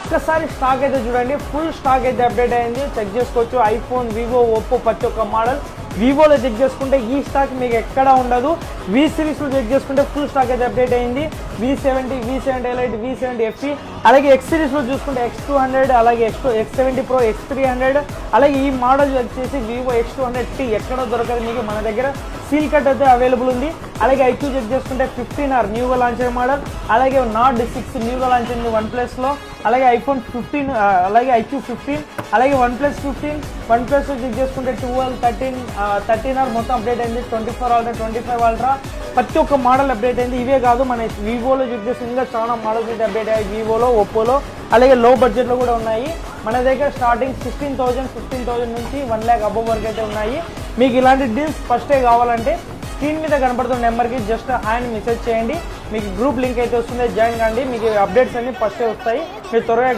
ఒక్కసారి స్టాక్ అయితే చూడండి, ఫుల్ స్టాక్ అయితే అప్డేట్ అయింది, చెక్ చేసుకోవచ్చు. ఐఫోన్, వివో, ఒప్పో ప్రతి ఒక్క మోడల్. వివోలో చెక్ చేసుకుంటే ఈ స్టాక్ మీకు ఎక్కడా ఉండదు. వి సిరీస్లో చెక్ చేసుకుంటే ఫుల్ స్టాక్ అయితే అప్డేట్ అయింది. V70, V70 Lite, V70 FE, అలాగే ఎక్స్ సిరీస్లో చూసుకుంటే X200, అలాగే X70 Pro, X300, అలాగే ఈ మోడల్ వచ్చేసి వివో X200T ఎక్కడో దొరకదు మీకు, మన దగ్గర సీల్ కట్ అయితే అవైలబుల్ ఉంది. అలాగే ఐక్యూ చెక్ చేసుకుంటే 15R న్యూగా లాంచ్ అయిన మోడల్, అలాగే నాట్ 6 న్యూగా లాంచ్ అయింది వన్ప్లస్లో, అలాగే ఐఫోన్ 15, అలాగే ఐక్యూ 15, అలాగే వన్ప్లస్ 15, వన్ప్లస్లో చెక్ చేసుకుంటే 12, 13R మొత్తం అప్డేట్ అయింది. 24 Ultra, 25 Ultra ప్రతి ఒక్క మోడల్ అప్డేట్ అయింది. ఇవే కాదు, మన వివోలో చెక్ చేసి ఇంకా చాలా మోడల్స్ అయితే అప్డేట్ అయ్యాయి, వివోలో, ఒప్పోలో, అలాగే లో బడ్జెట్లో కూడా ఉన్నాయి. మన దగ్గర స్టార్టింగ్ 15,000 నుంచి 1 lakh అబోవ్ వరకు అయితే ఉన్నాయి. మీకు ఇలాంటి డీల్స్ ఫస్టే కావాలంటే స్క్రీన్ మీద కనపడుతున్న నెంబర్కి జస్ట్ హాయ్ మెసేజ్ చేయండి, మీకు గ్రూప్ లింక్ అయితే వస్తుంది, జాయిన్ కండి. మీకు అప్డేట్స్ అన్ని ఫస్టే వస్తాయి, మీరు త్వరగా